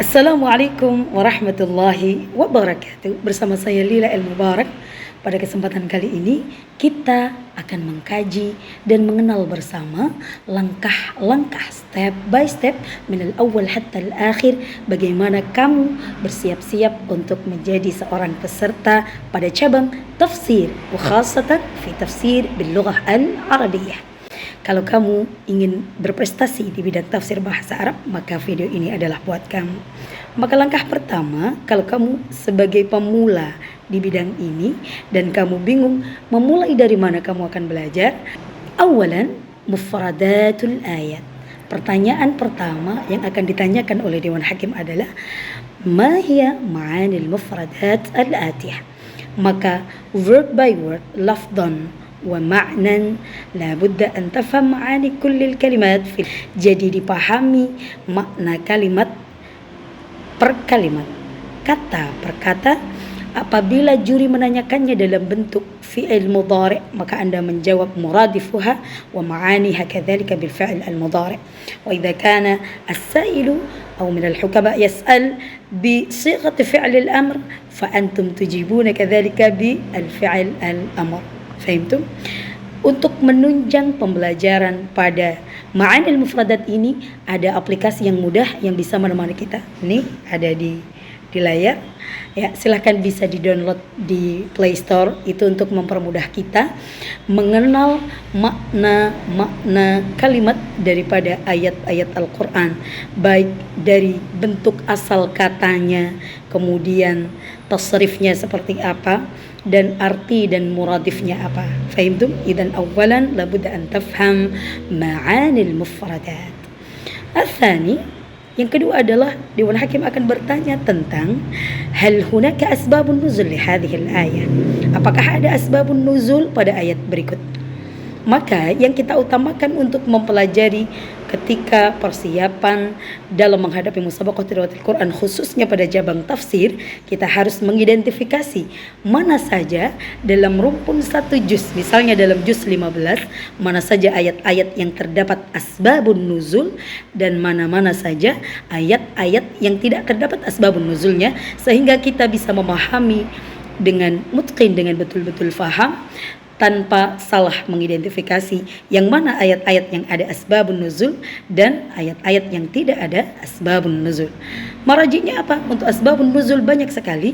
Assalamualaikum warahmatullahi wabarakatuh. Bersama saya Lila El Mubarak. Pada kesempatan kali ini kita akan mengkaji dan mengenal bersama langkah-langkah step by step minal awal hatta al-akhir, bagaimana kamu bersiap-siap untuk menjadi seorang peserta pada cabang tafsir, wa khasatan fi tafsir bil lughah al-arabiyyah. Kalau kamu ingin berprestasi di bidang tafsir bahasa Arab, maka video ini adalah buat kamu. Maka langkah pertama, kalau kamu sebagai pemula di bidang ini dan kamu bingung memulai dari mana kamu akan belajar, awalan mufradatul ayat. Pertanyaan pertama yang akan ditanyakan oleh Dewan Hakim adalah ma hiya ma'anil mufradat al-atiyah. Maka word by word, lafdan wa ma'nan la budda an tafham ma'ani kullil kalimat. Jadi dipahami makna kalimat per kalimat, kata per kata. Apabila juri menanyakannya dalam bentuk fi'il mudhari', maka Anda menjawab muradifuha wa ma'aniha kadzalika bil fi'il al mudhari'. Wa idza kana as-sa'ilu aw min al-hukama yas'al bi sighati fi'il al-amr fa antum tujibuna kadzalika bi al-fi'il al-amr. Fahimtum? Untuk menunjang pembelajaran pada ma'anil mufradat ini, ada aplikasi yang mudah yang bisa menemani kita. Ini ada di layar. Ya, silahkan bisa di-download di Play Store. Itu untuk mempermudah kita mengenal makna-makna kalimat daripada ayat-ayat Al-Quran, baik dari bentuk asal katanya, kemudian tasrifnya seperti apa, dan arti dan muradifnya apa. Fahimtum? Idzan awalan labudda an tafham ma'anil mufradat. Al-thani, yang kedua adalah Dewan Hakim akan bertanya tentang hal hunaka asbabun nuzul li hadhihi al-ayah. Apakah ada asbabun nuzul pada ayat berikut? Maka yang kita utamakan untuk mempelajari ketika persiapan dalam menghadapi musabaqah tilawatil Quran, khususnya pada cabang tafsir, kita harus mengidentifikasi mana saja dalam rumpun satu juz, misalnya dalam juz 15, mana saja ayat-ayat yang terdapat asbabun nuzul dan mana-mana saja ayat-ayat yang tidak terdapat asbabun nuzulnya, sehingga kita bisa memahami dengan mutqin, dengan betul-betul faham, tanpa salah mengidentifikasi yang mana ayat-ayat yang ada asbabun nuzul dan ayat-ayat yang tidak ada asbabun nuzul. Marajinya apa? Untuk asbabun nuzul banyak sekali.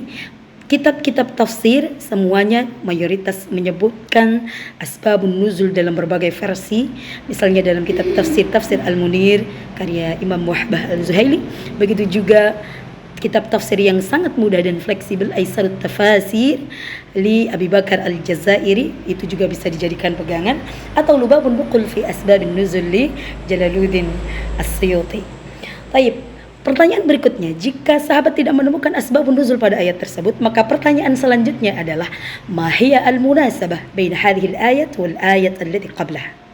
Kitab-kitab tafsir semuanya mayoritas menyebutkan asbabun nuzul dalam berbagai versi. Misalnya dalam kitab tafsir Al-Munir karya Imam Wahbah Al-Zuhaili, begitu juga kitab tafsir yang sangat mudah dan fleksibel Aisarut Tafasir li Abi Bakar Al-Jazairi, itu juga bisa dijadikan pegangan, atau Lubabun Nuqul fi Asbabin Nuzul li Jalaluddin As-Suyuti. Baik, pertanyaan berikutnya, jika sahabat tidak menemukan asbabun nuzul pada ayat tersebut, maka pertanyaan selanjutnya adalah ma hiya al-munasabah bain hadhihi al-ayat wal ayat allati qablaha.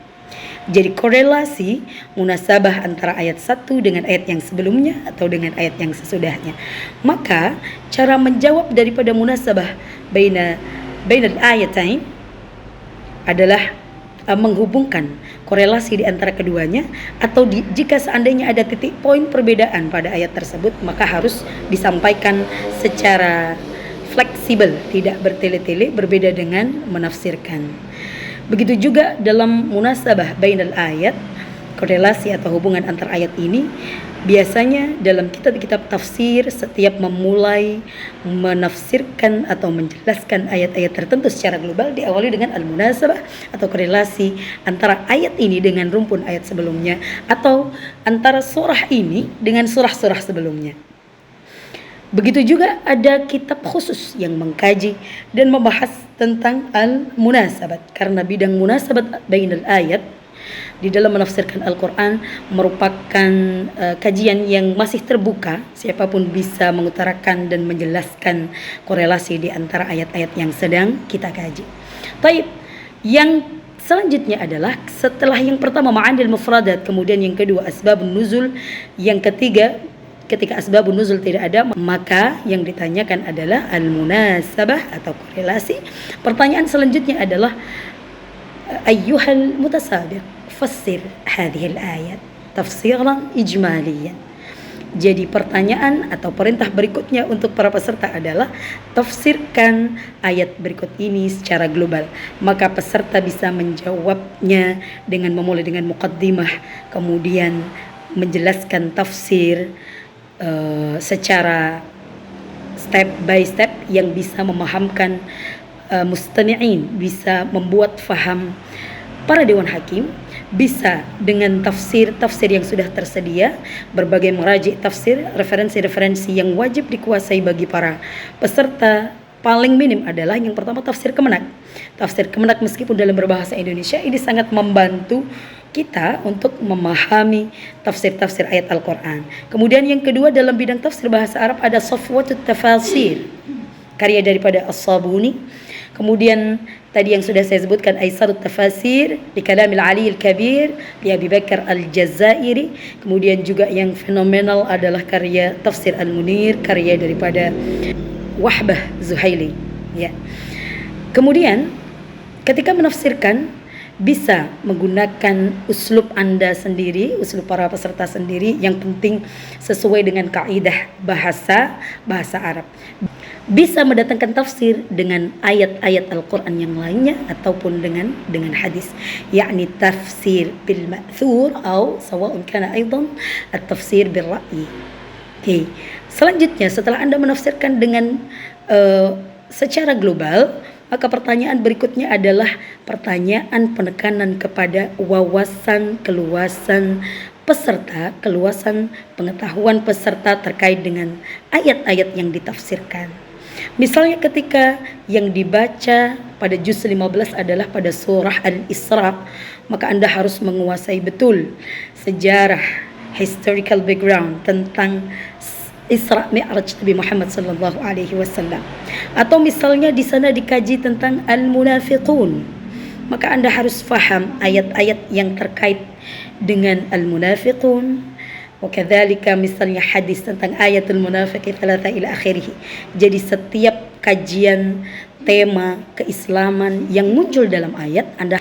Jadi korelasi munasabah antara ayat 1 dengan ayat yang sebelumnya atau dengan ayat yang sesudahnya. Maka cara menjawab daripada munasabah bainal ayatain adalah menghubungkan korelasi di antara keduanya, atau jika seandainya ada titik poin perbedaan pada ayat tersebut, maka harus disampaikan secara fleksibel, tidak bertele-tele, berbeda dengan menafsirkan. Begitu juga dalam munasabah bainal ayat, korelasi atau hubungan antar ayat ini biasanya dalam kitab-kitab tafsir setiap memulai menafsirkan atau menjelaskan ayat-ayat tertentu secara global diawali dengan al-munasabah atau korelasi antara ayat ini dengan rumpun ayat sebelumnya, atau antara surah ini dengan surah-surah sebelumnya. Begitu juga ada kitab khusus yang mengkaji dan membahas tentang al-munasabat, karena bidang munasabat bainal ayat di dalam menafsirkan Al-Quran merupakan kajian yang masih terbuka. Siapapun bisa mengutarakan dan menjelaskan korelasi di antara ayat-ayat yang sedang kita kaji. Baik, yang selanjutnya adalah setelah yang pertama ma'anil mufradat, kemudian yang kedua asbabun nuzul, yang ketiga ketika asbabun nuzul tidak ada, maka yang ditanyakan adalah al-munasabah atau korelasi. Pertanyaan selanjutnya adalah ayyuhal mutasabiq fassir hadhihi al-ayat tafsiran ijmaliyan. Jadi pertanyaan atau perintah berikutnya untuk para peserta adalah tafsirkan ayat berikut ini secara global. Maka peserta bisa menjawabnya dengan memulai dengan muqaddimah, kemudian menjelaskan tafsir secara step by step yang bisa memahamkan mustami'in, bisa membuat faham para dewan hakim, bisa dengan tafsir yang sudah tersedia, berbagai meraji tafsir, referensi-referensi yang wajib dikuasai bagi para peserta. Paling minim adalah yang pertama tafsir Kemenak. Tafsir Kemenak meskipun dalam berbahasa Indonesia ini sangat membantu kita untuk memahami tafsir-tafsir ayat Al-Quran. Kemudian yang kedua dalam bidang tafsir bahasa Arab ada Safwatut Tafasir, karya daripada As-Sabuni. Kemudian tadi yang sudah saya sebutkan Aisarut Tafasir di Kalamil Aliyil Kabir di Abi Bakar Al-Jazairi. Kemudian juga yang fenomenal adalah karya Tafsir Al-Munir, karya daripada Wahbah Zuhaili, ya. Kemudian ketika menafsirkan bisa menggunakan uslub Anda sendiri, uslub para peserta sendiri, yang penting sesuai dengan kaidah bahasa Arab. Bisa mendatangkan tafsir dengan ayat-ayat Al-Quran yang lainnya ataupun dengan hadis, yakni tafsir bil ma'thur atau sawa'un kana aidan at-tafsir bil ra'yi. Oke. Selanjutnya setelah Anda menafsirkan dengan secara global, maka pertanyaan berikutnya adalah pertanyaan penekanan kepada wawasan keluasan peserta, keluasan pengetahuan peserta terkait dengan ayat-ayat yang ditafsirkan. Misalnya ketika yang dibaca pada juz 15 adalah pada surah Al-Isra, maka Anda harus menguasai betul sejarah, historical background tentang Isra Mi'raj Nabi Muhammad sallallahu alaihi wasallam. Atau misalnya di sana dikaji tentang al-munafiqun, maka Anda harus faham ayat-ayat yang terkait dengan al-munafiqun. Wakadzalika misalnya hadis tentang ayatul munafiqi thalatha ila akhirih. Jadi setiap kajian tema keislaman yang muncul dalam ayat, Anda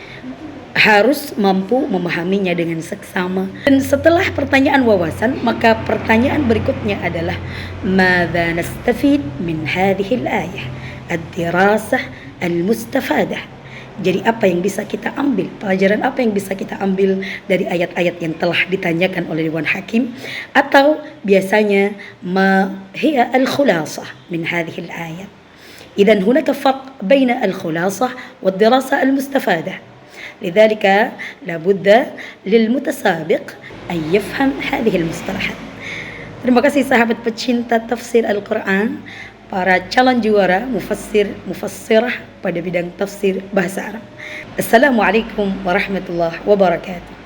harus mampu memahaminya dengan seksama. Dan setelah pertanyaan wawasan, maka pertanyaan berikutnya adalah madza nastafid min hadhihi al-ayah ad-dirasah al-mustafadah. Jadi apa yang bisa kita ambil, pelajaran apa yang bisa kita ambil dari ayat-ayat yang telah ditanyakan oleh Dewan Hakim, atau biasanya ma hiya al-khulasah min hadhihi al-ayat. Idzan hunaka farq baina al-khulasah wad-dirasah al-mustafadah. لذلك لابد للمتسابق أن يفهم هذه المصطلحات. Terima kasih sahabat pecinta tafsir Al-Quran, para calon juara mufassir mufassirah pada bidang tafsir bahasa Arab. Assalamualaikum warahmatullahi wabarakatuh.